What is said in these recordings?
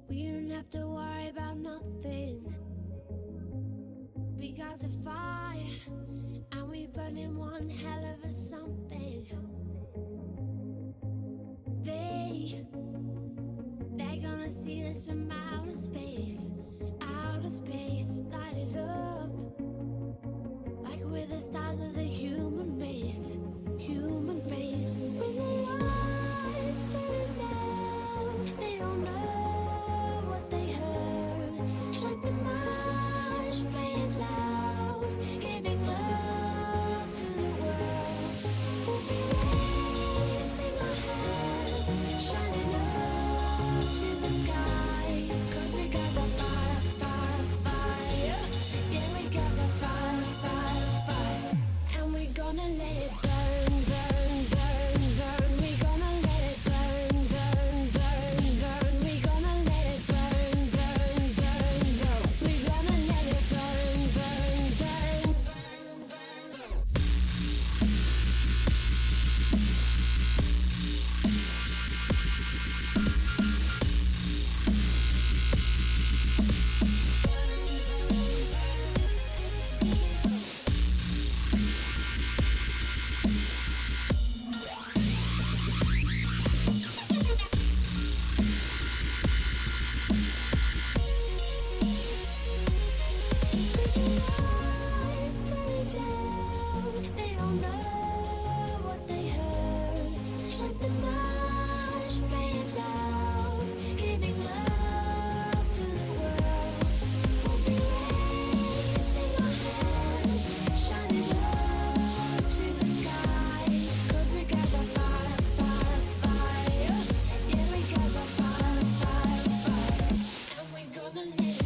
We don't have to worry about nothing. We got the fire, and we burning one hell of a something. They're gonna see us from outer space, light it up like we're the stars of the human race, human race. When the lights turn down, they don't know what they heard. Strike the march, play it loud, giving love to the world. We'll be raising our hands, shining up to the sky, 'cause we got the fire, fire, fire. Yeah, we got the fire, fire, fire. And we're gonna let it burn, burn, burn, burn. We're gonna let it burn, burn, burn, burn. We're gonna let it burn, burn, burn, burn. We're gonna let it burn, burn, burn, burn, burn. They don't know what they heard. Strike the march, play it loud, giving love to the world. We'll be raising our hands, shining up to the sky, 'cause we got the fire, fire, fire. Yeah, we got the fire, fire, fire. And we're gonna let it.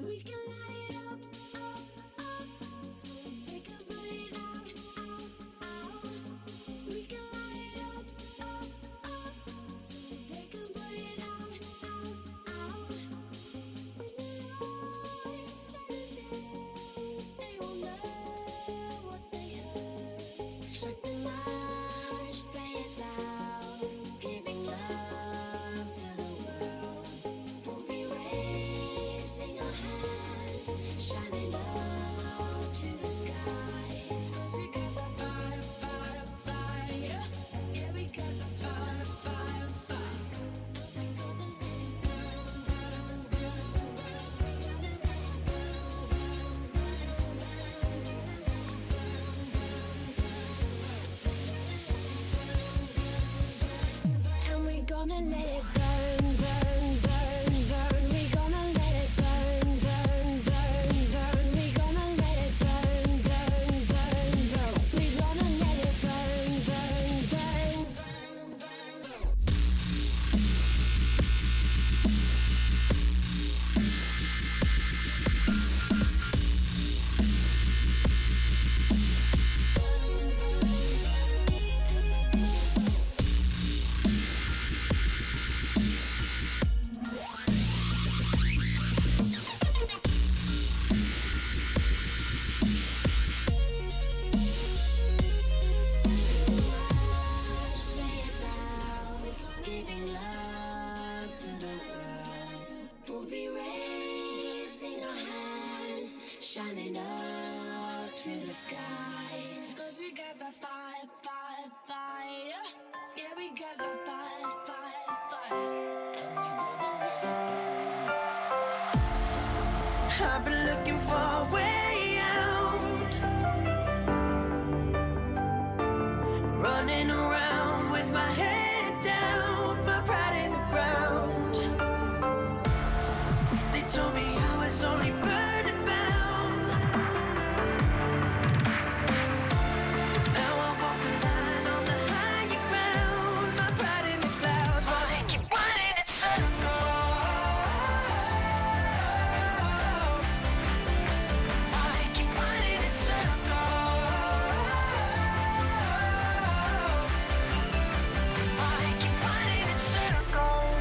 We can light it up, up, up, so they can put it out, out, out. We can light it up, up, up, so they can put it out, out, out. When the lights turn down, they won't know what they heard. Strike the march, play it loud, giving love to the world. We'll be raising our hands, shining up to the sky, 'cause we got the fire, fire, fire. Yeah, we got the fire, fire, fire. And we're gonna let it burn, burn, burn, burn. We're gonna let it burn, burn, burn, burn. And we're gonna let it burn, burn, burn, burn. We're gonna let it burn, burn, burn, burn. We're gonna let it burn, burn, burn, burn. We're gonna let it burn, burn, burn, burn, burn. Giving love to the world. We'll be raising our hands, shining up to the sky, 'cause we got the fire, fire, fire. Yeah, we got the fire, fire, fire. And we're gonna let it burn. I've been looking for a way out, running around with my head down, my pride in the ground. They told me I was only burden bound. Now I walk the line on the higher ground, my pride in the clouds. While they keep running in circles, while they keep running in circles, while they keep running in circles.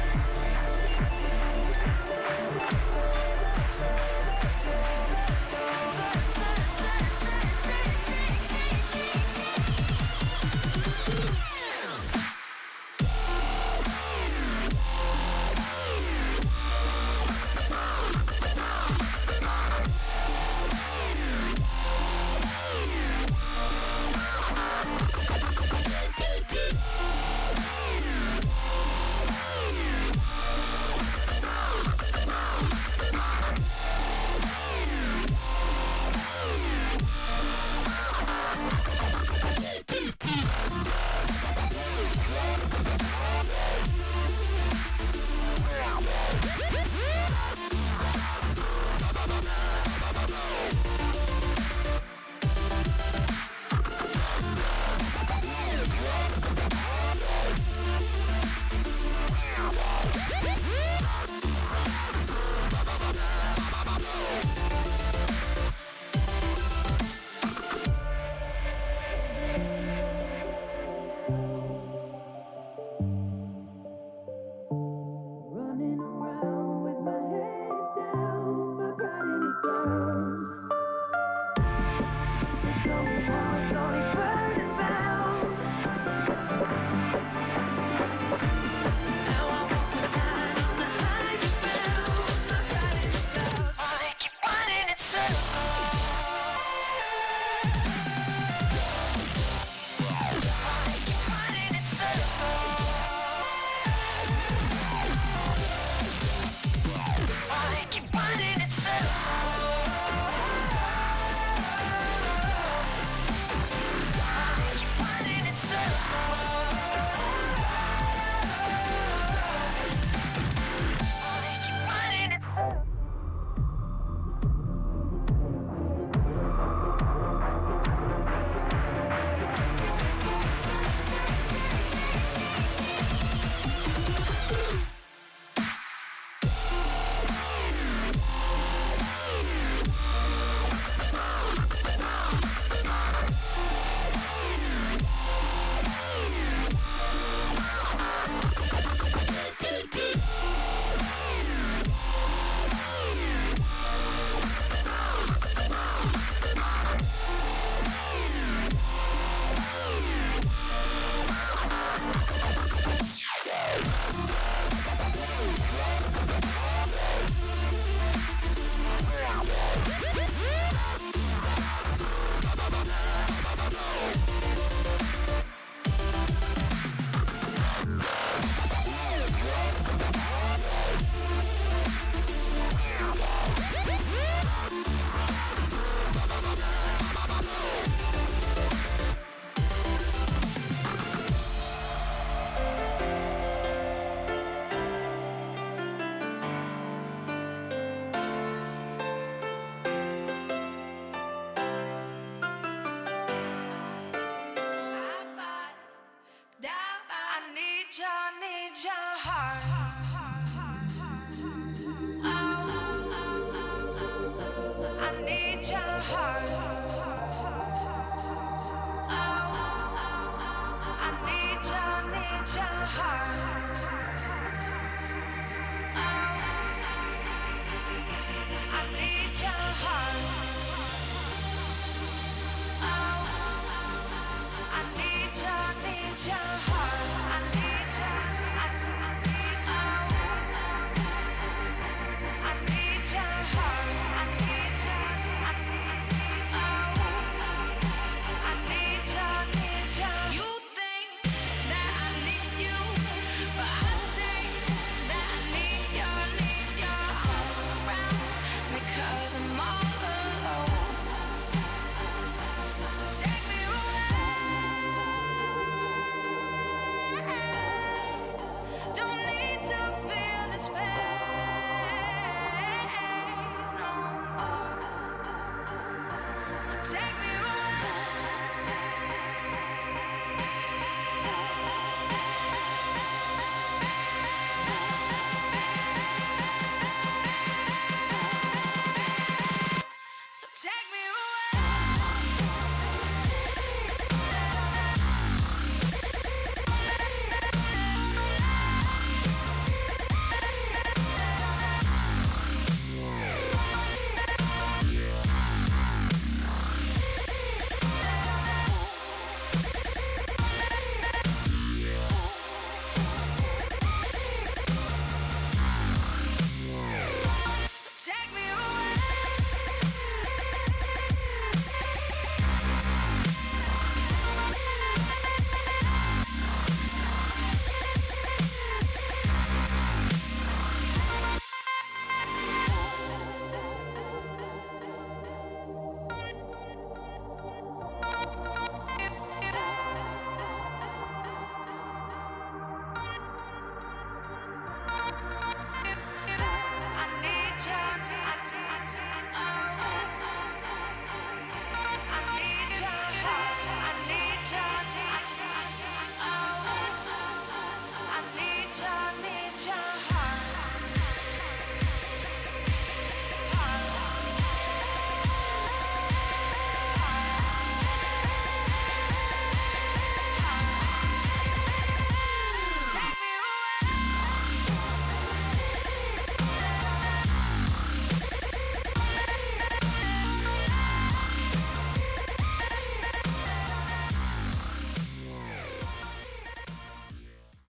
Running around with my head down, my pride in the ground. They told me I was only burden bound. Now I walk the line on the higher ground, my pride in the clouds. While they keep running in circles, while they keep running in circles. While they keep running in circles, while they keep running in circles, while they keep running in circles. Need your heart. I need your heart. I need your heart.